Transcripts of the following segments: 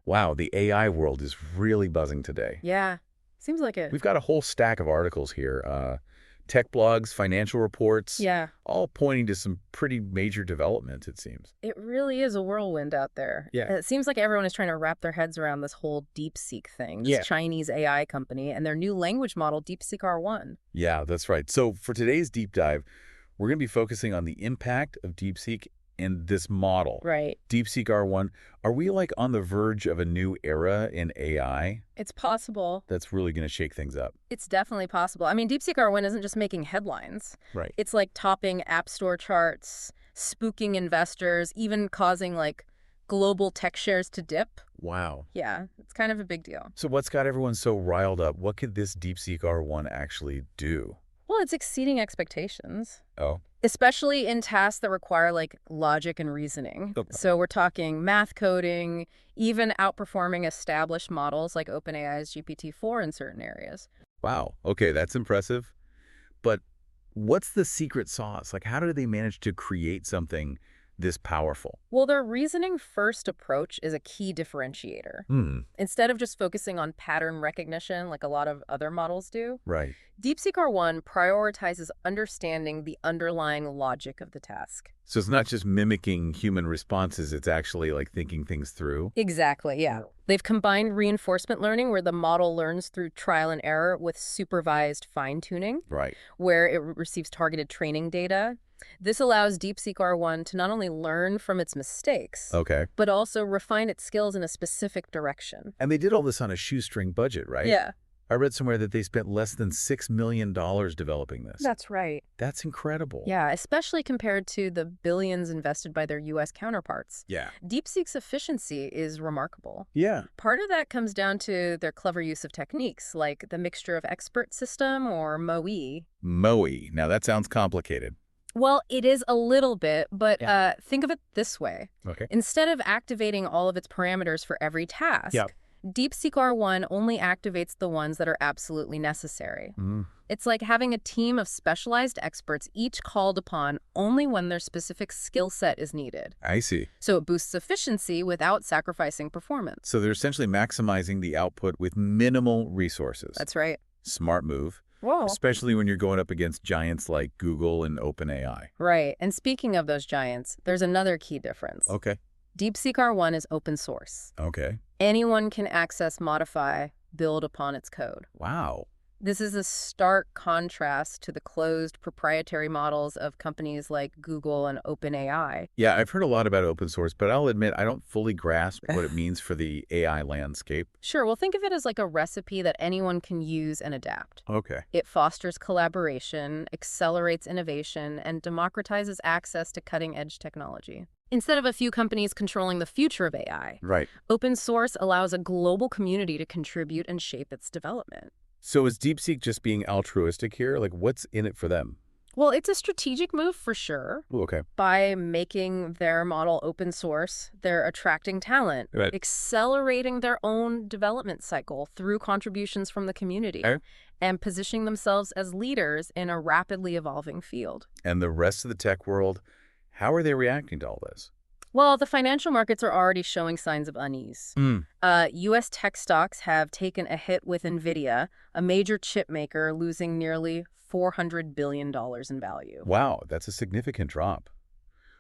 Wow, the AI world is really buzzing today. Yeah, seems like it. We've got a whole stack of articles here. Tech blogs, financial reports, Yeah, all pointing to some pretty major developments, it seems. it really is a whirlwind out there. Yeah. It seems like everyone is trying to wrap their heads around this whole DeepSeek thing, this Yeah. Chinese AI company, and their new language model, DeepSeek R1. Yeah, that's right. So for today's deep dive, we're going to be focusing on the impact of DeepSeek and this model. Right. DeepSeek R1, are we like on the verge of a new era in AI It's possible. that's really going to shake things up? It's definitely possible. I mean, DeepSeek R1 isn't just making headlines. Right. It's like topping App Store charts, spooking investors, even causing like global tech shares to dip. Wow. Yeah, it's kind of a big deal. So what's got everyone so riled up? What could this DeepSeek R1 actually do? Well, it's exceeding expectations, Oh, especially in tasks that require like logic and reasoning. Okay. So we're talking math coding, even outperforming established models like OpenAI's GPT-4 in certain areas. wow. Okay, that's impressive. But what's the secret sauce? Like, how do they manage to create something this powerful? Well, their reasoning first approach is a key differentiator. Instead of just focusing on pattern recognition like a lot of other models do, Right. DeepSeek R1 prioritizes understanding the underlying logic of the task. So it's not just mimicking human responses, it's actually like thinking things through. Exactly, yeah. They've combined reinforcement learning, where the model learns through trial and error, with supervised fine-tuning, Right. where it receives targeted training data. This allows DeepSeek R1 to not only learn from its mistakes, Okay. but also refine its skills in a specific direction. And they did all this on a shoestring budget, right? Yeah, I read somewhere that they spent less than $6 million developing this. that's right. That's incredible. Yeah, especially compared to the billions invested by their U.S. counterparts. Yeah. DeepSeek's efficiency is remarkable. Yeah. Part of that comes down to their clever use of techniques, like the mixture of expert system, or MOE. MOE. Now that sounds complicated. Well, it is a little bit, but Yeah. think of it this way. Okay. Instead of activating all of its parameters for every task, Yeah. DeepSeek R1 only activates the ones that are absolutely necessary. It's like having a team of specialized experts, each called upon only when their specific skill set is needed. I see. So it boosts efficiency without sacrificing performance. So they're essentially maximizing the output with minimal resources. That's right. Smart move. Whoa. Especially when you're going up against giants like Google and OpenAI. Right. And speaking of those giants, there's another key difference. Okay. DeepSeek R1 is open source. Okay. Anyone can access, modify, build upon its code. Wow. This is a stark contrast to the closed proprietary models of companies like Google and OpenAI. Yeah, I've heard a lot about open source, but I'll admit I don't fully grasp what it means for the AI landscape. Sure, well, think of it as like a recipe that anyone can use and adapt. Okay. It fosters collaboration, accelerates innovation, and democratizes access to cutting-edge technology. Instead of a few companies controlling the future of AI, Right. open source allows a global community to contribute and shape its development. So is DeepSeek just being altruistic here? Like, what's in it for them? Well, it's a strategic move for sure. Ooh, okay. By making their model open source, they're attracting talent, Right. accelerating their own development cycle through contributions from the community, Okay. and positioning themselves as leaders in a rapidly evolving field. And the rest of the tech world, how are they reacting to all this? Well, the financial markets are already showing signs of unease. U.S. tech stocks have taken a hit, with NVIDIA, a major chip maker, losing nearly $400 billion in value. Wow, that's a significant drop.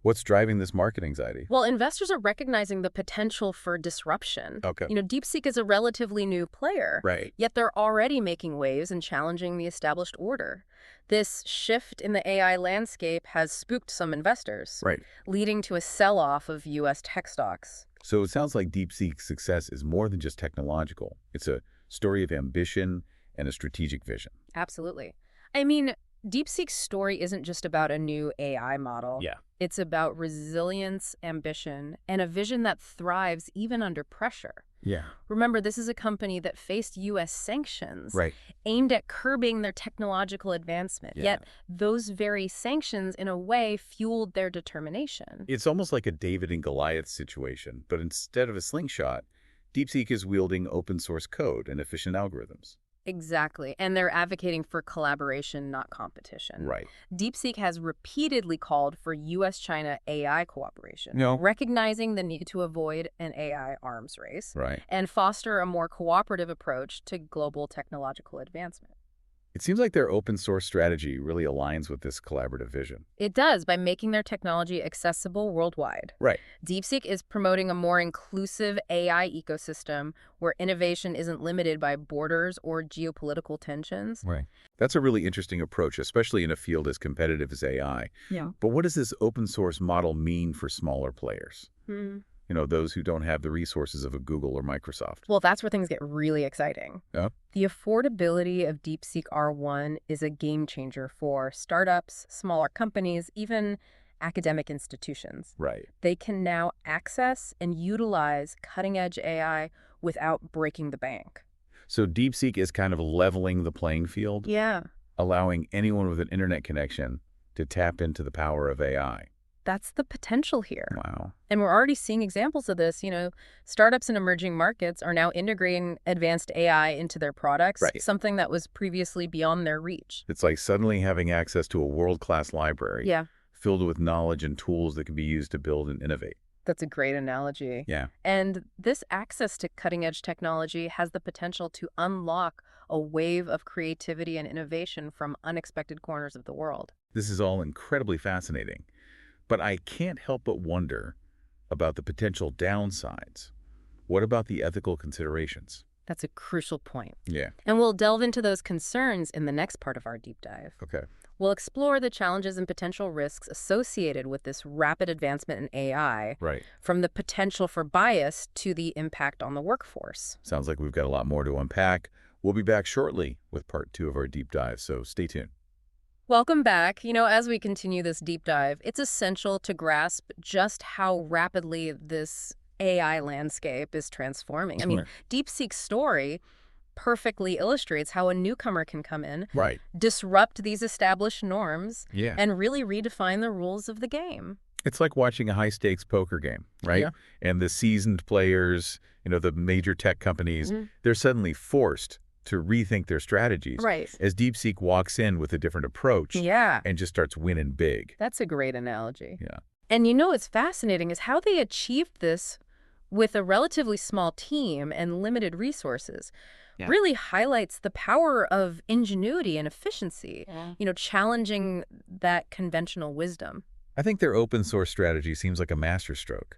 What's driving this market anxiety? Well, investors are recognizing the potential for disruption. Okay. DeepSeek is a relatively new player, Right. yet they're already making waves and challenging the established order. This shift in the AI landscape has spooked some investors, Right. leading to a sell-off of U.S. tech stocks. So it sounds like DeepSeek's success is more than just technological. It's a story of ambition and a strategic vision. Absolutely. I mean, DeepSeek's story isn't just about a new AI model. Yeah. It's about resilience, ambition, and a vision that thrives even under pressure. Yeah. Remember, this is a company that faced U.S. sanctions Right. aimed at curbing their technological advancement. Yeah. Yet those very sanctions, in a way, fueled their determination. It's almost like a David and Goliath situation, but instead of a slingshot, DeepSeek is wielding open source code and efficient algorithms. Exactly. And they're advocating for collaboration, not competition. Right. DeepSeek has repeatedly called for U.S.-China AI cooperation, recognizing the need to avoid an AI arms race Right. and foster a more cooperative approach to global technological advancement. It seems like their open source strategy really aligns with this collaborative vision. It does, by making their technology accessible worldwide. Right. DeepSeek is promoting a more inclusive AI ecosystem where innovation isn't limited by borders or geopolitical tensions. Right. That's a really interesting approach, especially in a field as competitive as AI. Yeah. But what does this open source model mean for smaller players? Those who don't have the resources of a Google or Microsoft. Well, that's where things get really exciting. Oh? The affordability of DeepSeek R1 is a game changer for startups, smaller companies, even academic institutions. Right. They can now access and utilize cutting-edge AI without breaking the bank. So DeepSeek is kind of leveling the playing field, Yeah. allowing anyone with an internet connection to tap into the power of AI. That's the potential here. Wow. And we're already seeing examples of this. Startups in emerging markets are now integrating advanced AI into their products, Right. something that was previously beyond their reach. It's like suddenly having access to a world-class library Yeah, filled with knowledge and tools that can be used to build and innovate. that's a great analogy. Yeah. And this access to cutting-edge technology has the potential to unlock a wave of creativity and innovation from unexpected corners of the world. This is all incredibly fascinating. But I can't help but wonder about the potential downsides. What about the ethical considerations? That's a crucial point. Yeah. And we'll delve into those concerns in the next part of our deep dive. Okay. We'll explore the challenges and potential risks associated with this rapid advancement in AI, Right. from the potential for bias to the impact on the workforce. Sounds like we've got a lot more to unpack. We'll be back shortly with part 2 of our deep dive, so stay tuned. Welcome back. As we continue this deep dive, it's essential to grasp just how rapidly this AI landscape is transforming. Sure. DeepSeek's story perfectly illustrates how a newcomer can come in, Right. disrupt these established norms, Yeah. and really redefine the rules of the game. It's like watching a high-stakes poker game, right? Yeah. And the seasoned players, the major tech companies, they're suddenly forced to rethink their strategies Right. as DeepSeek walks in with a different approach Yeah. and just starts winning big. That's a great analogy. Yeah. And what's fascinating is how they achieved this with a relatively small team and limited resources. Yeah. Really highlights the power of ingenuity and efficiency, challenging that conventional wisdom. I think their open source strategy seems like a masterstroke.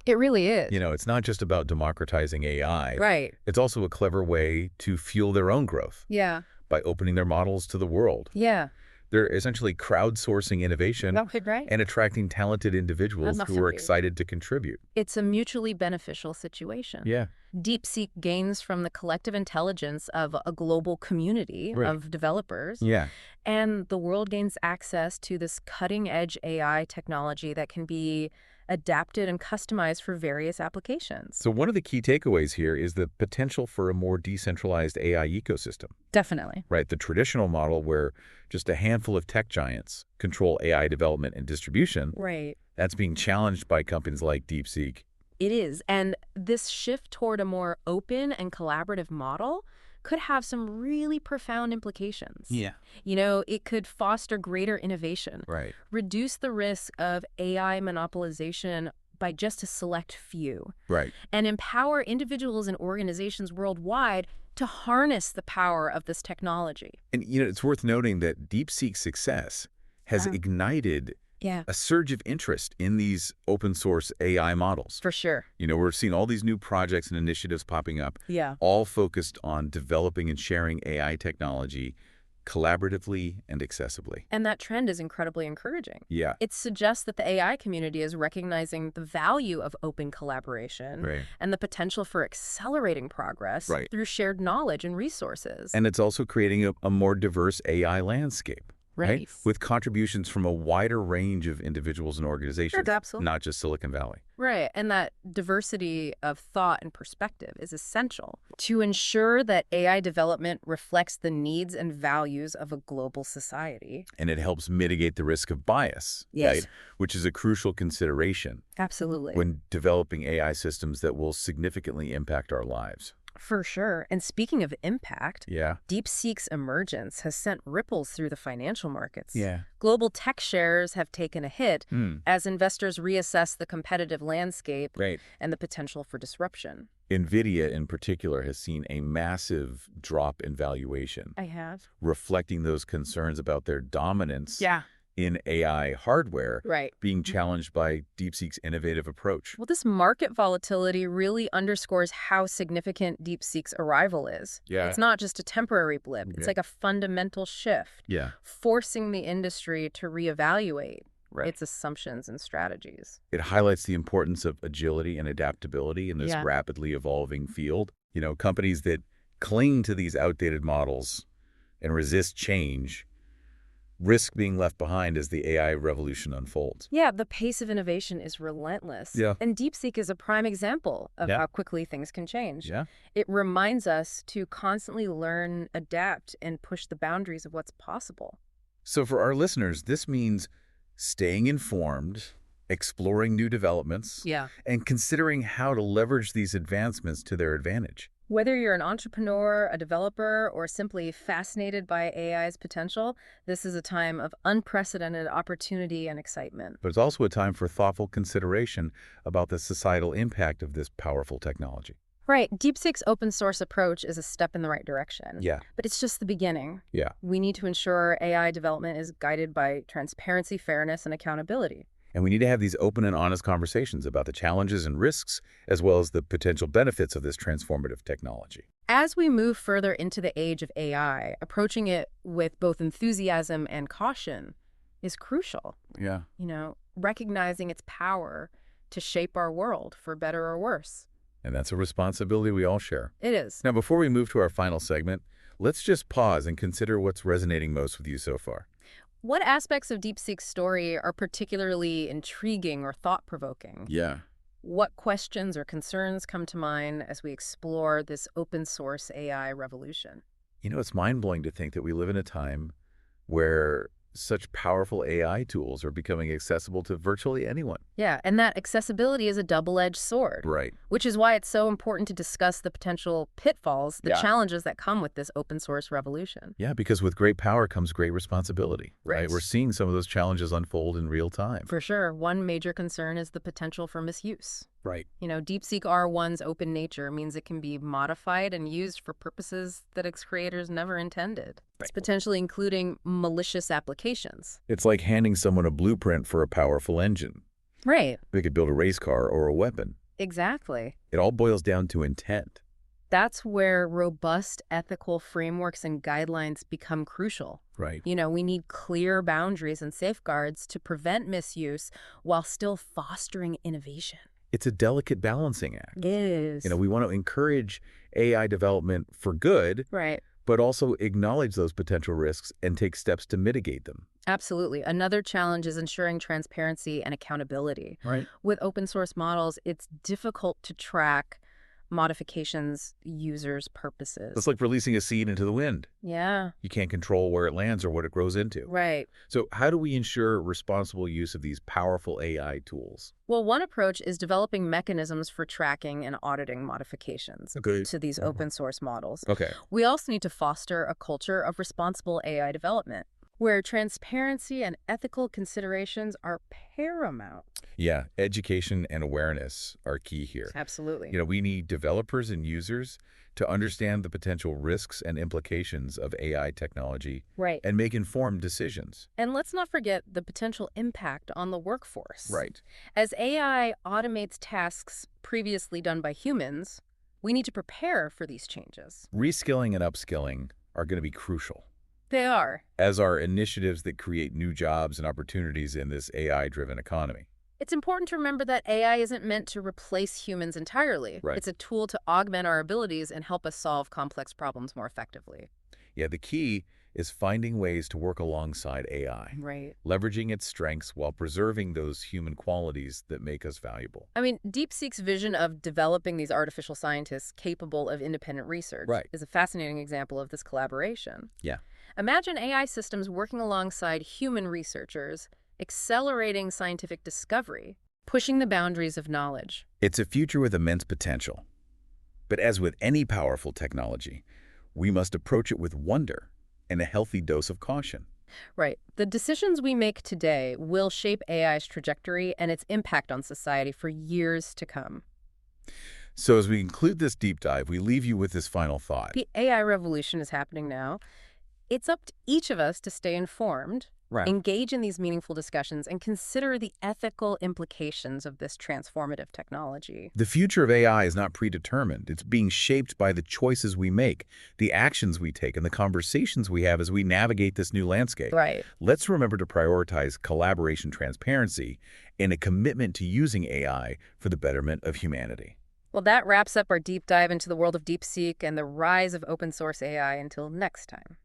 It really is. It's not just about democratizing AI. Right. It's also a clever way to fuel their own growth Yeah. by opening their models to the world. Yeah. They're essentially crowdsourcing innovation Right. and attracting talented individuals who are Massively. excited to contribute. It's a mutually beneficial situation. Yeah. DeepSeek gains from the collective intelligence of a global community Right. of developers. Yeah. And the world gains access to this cutting-edge AI technology that can be adapted and customized for various applications. So one of the key takeaways here is the potential for a more decentralized AI ecosystem, Definitely. right? The traditional model where just a handful of tech giants control AI development and distribution, Right. that's being challenged by companies like DeepSeek. It is. And this shift toward a more open and collaborative model could have some really profound implications. Yeah. It could foster greater innovation, Right. reduce the risk of AI monopolization by just a select few, Right. and empower individuals and organizations worldwide to harness the power of this technology. And, it's worth noting that DeepSeek's success has ignited Yeah, a surge of interest in these open source AI models. for sure. We're seeing all these new projects and initiatives popping up, Yeah. all focused on developing and sharing AI technology collaboratively and accessibly. And that trend is incredibly encouraging. Yeah. It suggests that the AI community is recognizing the value of open collaboration Right. and the potential for accelerating progress Right. through shared knowledge and resources. And it's also creating a more diverse AI landscape, Right. With contributions from a wider range of individuals and organizations, Absolutely. not just Silicon Valley. Right, and that diversity of thought and perspective is essential to ensure that AI development reflects the needs and values of a global society. And it helps mitigate the risk of bias, Yes. right? Which is a crucial consideration Absolutely. when developing AI systems that will significantly impact our lives. For sure. And speaking of impact, Yeah. DeepSeek's emergence has sent ripples through the financial markets. Yeah. Global tech shares have taken a hit Hmm. as investors reassess the competitive landscape Right. and the potential for disruption. NVIDIA in particular has seen a massive drop in valuation, I have. reflecting those concerns about their dominance Yeah. in AI hardware Right. being challenged by DeepSeek's innovative approach. Well, this market volatility really underscores how significant DeepSeek's arrival is. Yeah. It's not just a temporary blip. It's Yeah. like a fundamental shift, Yeah. forcing the industry to reevaluate Right. its assumptions and strategies. It highlights the importance of agility and adaptability in this Yeah. rapidly evolving field. Companies that cling to these outdated models and resist change risk being left behind as the AI revolution unfolds. Yeah, the pace of innovation is relentless. Yeah. And DeepSeek is a prime example of Yeah. how quickly things can change. Yeah. It reminds us to constantly learn, adapt, and push the boundaries of what's possible. So for our listeners, this means staying informed, exploring new developments, Yeah. and considering how to leverage these advancements to their advantage. Whether you're an entrepreneur, a developer, or simply fascinated by AI's potential, this is a time of unprecedented opportunity and excitement. But it's also a time for thoughtful consideration about the societal impact of this powerful technology. Right. DeepSeek's open source approach is a step in the right direction. Yeah. But it's just the beginning. Yeah. We need to ensure AI development is guided by transparency, fairness, and accountability. And we need to have these open and honest conversations about the challenges and risks, as well as the potential benefits of this transformative technology. As we move further into the age of AI, approaching it with both enthusiasm and caution is crucial. Yeah. Recognizing its power to shape our world for better or worse. And that's a responsibility we all share. It is. Now, before we move to our final segment, let's just pause and consider what's resonating most with you so far. What aspects of DeepSeek's story are particularly intriguing or thought-provoking? Yeah. What questions or concerns come to mind as we explore this open-source AI revolution? It's mind-blowing to think that we live in a time where such powerful AI tools are becoming accessible to virtually anyone. Yeah, and that accessibility is a double-edged sword. Right. Which is why it's so important to discuss the potential pitfalls, the Yeah. challenges that come with this open-source revolution. Yeah, because with great power comes great responsibility, right? Right. We're seeing some of those challenges unfold in real time. For sure, one major concern is the potential for misuse. Right. DeepSeek R1's open nature means it can be modified and used for purposes that its creators never intended. It's potentially including malicious applications. It's like handing someone a blueprint for a powerful engine. Right. They could build a race car or a weapon. Exactly. It all boils down to intent. That's where robust ethical frameworks and guidelines become crucial. Right. We need clear boundaries and safeguards to prevent misuse while still fostering innovation. It's a delicate balancing act. It is. We want to encourage AI development for good, Right. but also acknowledge those potential risks and take steps to mitigate them. Absolutely. Another challenge is ensuring transparency and accountability. Right. With open source models, it's difficult to track modifications, users' purposes. It's like releasing a seed into the wind. Yeah. You can't control where it lands or what it grows into. Right. So how do we ensure responsible use of these powerful AI tools? Well, one approach is developing mechanisms for tracking and auditing modifications to these open source models. Okay. We also need to foster a culture of responsible AI development, where transparency and ethical considerations are paramount. Yeah, education and awareness are key here. Absolutely. We need developers and users to understand the potential risks and implications of AI technology Right. and make informed decisions. And let's not forget the potential impact on the workforce. Right. As AI automates tasks previously done by humans, we need to prepare for these changes. Reskilling and upskilling are going to be crucial, They are. as are initiatives that create new jobs and opportunities in this AI-driven economy. It's important to remember that AI isn't meant to replace humans entirely. Right. It's a tool to augment our abilities and help us solve complex problems more effectively. Yeah, the key is finding ways to work alongside AI, Right. leveraging its strengths while preserving those human qualities that make us valuable. DeepSeek's vision of developing these artificial scientists capable of independent research Right. is a fascinating example of this collaboration. Yeah. Imagine AI systems working alongside human researchers, accelerating scientific discovery, pushing the boundaries of knowledge. It's a future with immense potential. But as with any powerful technology, we must approach it with wonder and a healthy dose of caution. Right. The decisions we make today will shape AI's trajectory and its impact on society for years to come. So as we conclude this deep dive, we leave you with this final thought. The AI revolution is happening now. It's up to each of us to stay informed, Right. engage in these meaningful discussions, and consider the ethical implications of this transformative technology. The future of AI is not predetermined. It's being shaped by the choices we make, the actions we take, and the conversations we have as we navigate this new landscape. Right. Let's remember to prioritize collaboration, transparency, and a commitment to using AI for the betterment of humanity. Well, that wraps up our deep dive into the world of DeepSeek and the rise of open source AI. Until next time.